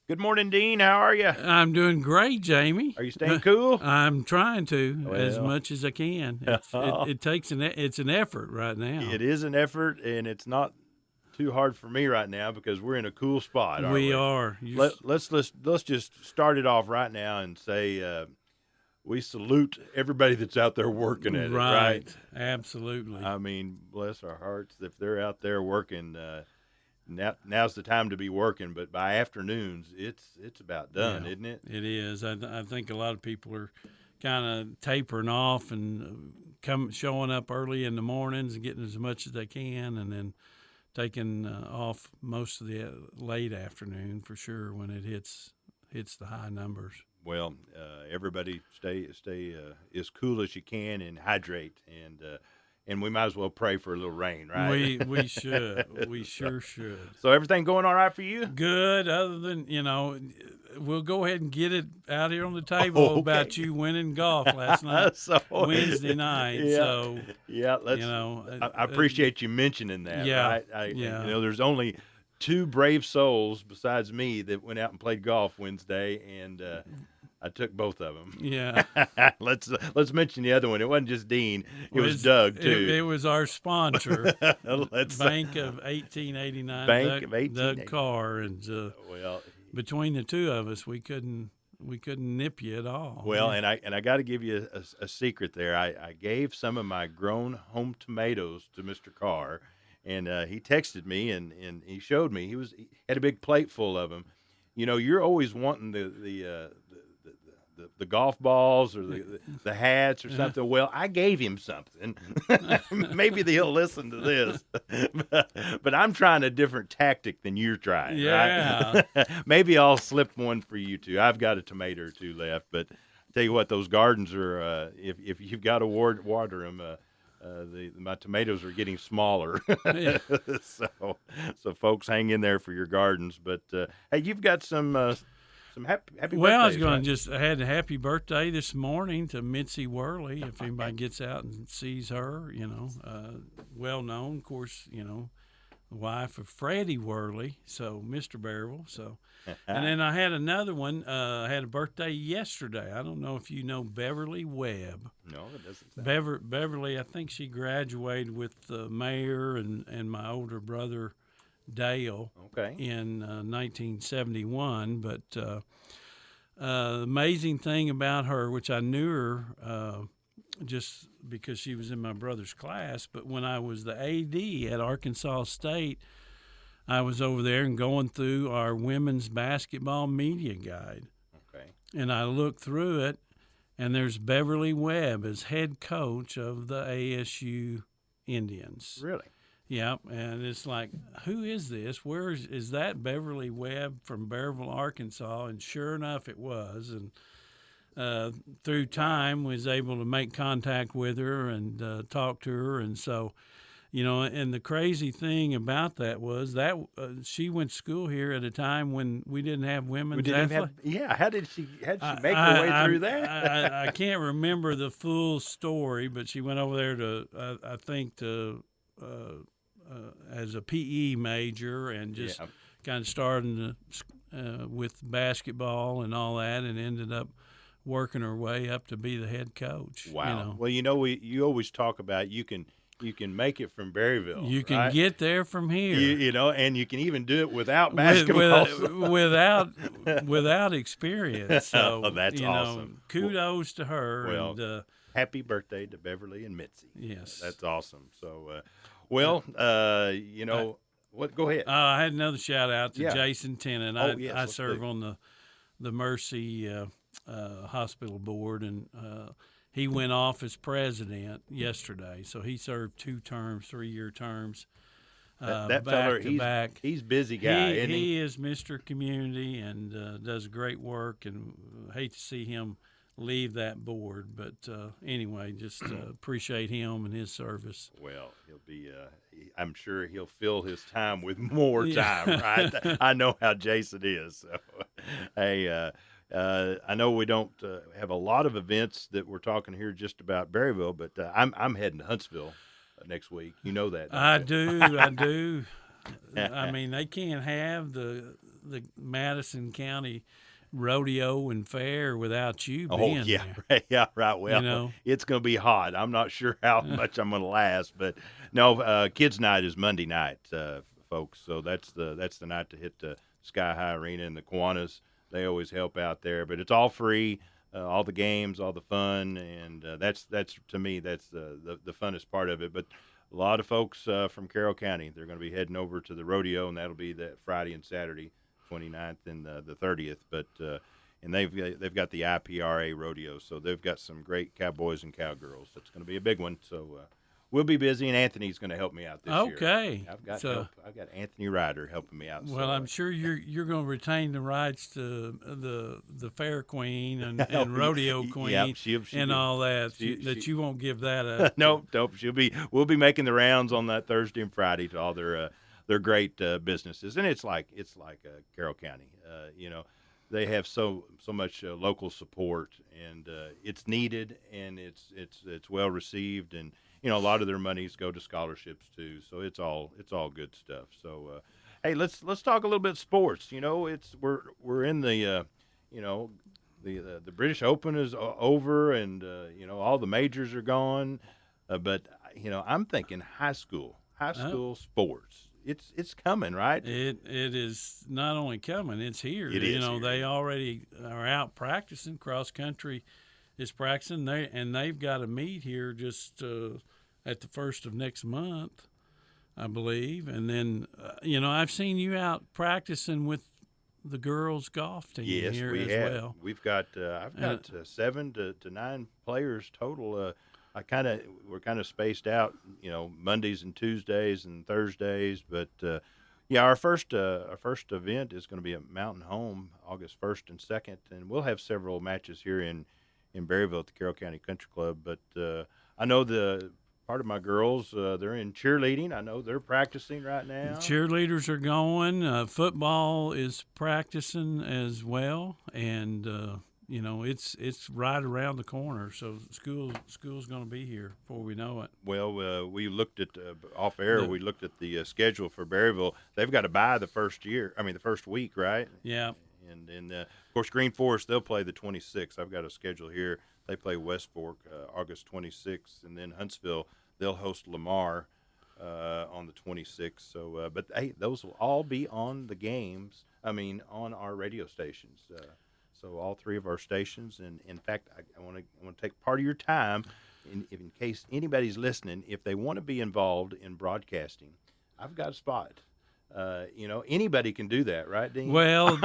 Good morning, Dean. How are you? I'm doing great, Jamie. Are you staying cool? I'm trying to as Well, much as I can. It takes it's an effort right now. it is an effort, and it's not too hard for me right now because we're in a cool spot, aren't We we? are. Let's just start it off right now and say we salute everybody that's out there working at it. Right? Right. Absolutely. I mean, bless our hearts if they're out there working. Now's the time to be working, but by afternoons, it's about done, Yeah, isn't it? it is. I think a lot of people are kind of tapering off and showing up early in the mornings and getting as much as they can, and then taking off most of the late afternoon for sure when it hits the high numbers. Well, everybody stay as cool as you can and hydrate, and we might as well pray for a little rain, right? We should. We sure should. So everything going all right for you? Good. Other than we'll go ahead and get it out here on the table Okay. about you winning golf last night, So Wednesday night. yeah, So yeah. I appreciate you mentioning that. yeah, Right? yeah. There's only two brave souls besides me that went out and played golf Wednesday, and I took both of them. Yeah. let's mention the other one. It wasn't just Dean. It was It's- Doug too. It was our sponsor, Let's Bank of 1889, Bank of Doug 1889. Carr, and well. between the two of us, we couldn't nip you at all. Well, and I got to give you a secret there. I gave some of my grown home tomatoes to Mr. Carr, and he texted me and he showed me he had a big plate full of them. You're always wanting the golf balls or the hats or something. Well, I gave him something. Maybe he'll listen to this, but I'm trying a different tactic than you're trying. Yeah. Right? Maybe I'll slip one for you too. I've got a tomato or two left, but tell you what, those gardens are. If you've got to water them. My tomatoes are getting smaller, Yeah. so folks, hang in there for your gardens. But hey, you've got some happy Well, I was birthdays, going right? to I had a happy birthday this morning to Mitzi Worley. If anybody gets out and sees her, well known, of course, the wife of Freddie Worley, so Mr. Berryville. So, and then I had another one. I had a birthday yesterday. I don't know if you know Beverly Webb. No, it doesn't sound. Beverly, I think she graduated with the mayor and my older brother Dale Okay. in 1971. But the amazing thing about her, which I knew her just because she was in my brother's class, but when I was the AD at Arkansas State, I was over there and going through our women's basketball media guide. Okay. And I looked through it, and there's Beverly Webb as head coach of the ASU Indians. Really? Yep, and it's like, who is this? Where is that Beverly Webb from Berryville, Arkansas? And sure enough, it was. And through time, was able to make contact with her and talk to her. And so, and the crazy thing about that was that she went to school here at a time when we didn't have women's We didn't have. athletics. Yeah. How did she make her way through that? I can't remember the full story, but she went over there to, I think, as a PE major and just Yeah. kind of starting with basketball and all that, and ended up working her way up to be the head coach. Wow. Well, you always talk about you can make it from Berryville. You can right? get there from here. And you can even do it without basketball. without experience. So Oh, that's awesome. Kudos to her. Well, and, happy birthday to Beverly and Mitzi. yes. That's awesome. So, what? Go ahead. I had another shout out to Yeah. Jason Tennant. Oh, yes, I let's serve do. on the Mercy Hospital Board, and he went off as president yesterday. So he served 2 terms, 3-year terms, That back feller, to back. he's busy guy, isn't he? He is Mr. Community and does great work, and hate to see him leave that board. But anyway, just appreciate him and his service. Well, he'll be. I'm sure he'll fill his time with more Yeah. time, right? I know how Jason is. So, hey, I know we don't have a lot of events that we're talking here just about Berryville, but I'm heading to Huntsville next week. You know that? don't I you? do. I do. I mean, they can't have the the Madison County rodeo and fair without you Oh, being yeah, there. right, yeah, right. Well, You know? it's going to be hot. I'm not sure how much I'm going to last, but no, kids' night is Monday night, folks. So that's the night to hit the Sky High Arena and the Kiwanis. They always help out there, but it's all free. All the games, all the fun, and that's to me that's the funnest part of it. But a lot of folks from Carroll County, they're going to be heading over to the rodeo, and that'll be that Friday and Saturday, 29th and the 30th. But and they've got the IPRA rodeo, so they've got some great cowboys and cowgirls. That's going to be a big one. So we'll be busy, and Anthony's going to help me out this year. Okay. I've got help. I've got Anthony Ryder helping me out. Well, so, I'm sure you're going to retain the rights to the fair queen and rodeo queen Yep, she'll and be, all that. You won't give that up. Nope. We'll be making the rounds on that Thursday and Friday to all their great businesses, and it's like Carroll County. They have so much local support, and it's needed, and it's well received, and a lot of their monies go to scholarships too. So it's all good stuff. So hey, let's talk a little bit sports. We're in the the British Open is over, and all the majors are gone, but I'm thinking high school sports. It's coming, right? It is not only coming; it's here. It is here. They already are out practicing. Cross country is practicing. They've got a meet here just at the first of next month, I believe. And then I've seen you out practicing with the girls' golf team here we as have. well. We've got I've got 7 to 9 players total. We're kind of spaced out, Mondays and Tuesdays and Thursdays, but our first event is going to be at Mountain Home August 1st and 2nd, and we'll have several matches here in Berryville at the Carroll County Country Club. But I know the part of my girls, they're in cheerleading. I know they're practicing right now. Cheerleaders are going. Football is practicing as well, and it's right around the corner. So school's going to be here before we know it. Well, we looked at off air. We looked at the schedule for Berryville. They've got to bye the first week, right? Yeah. And of course, Green Forest, they'll play the 26th. I've got a schedule here. They play West Fork August 26th, and then Huntsville, they'll host Lamar on the 26th. So, but hey, those will all be on the games. On our radio stations. So all 3 of our stations, and in fact, I want to take part of your time, in case anybody's listening. If they want to be involved in broadcasting, I've got a spot. Anybody can do that, right, Dean? Well,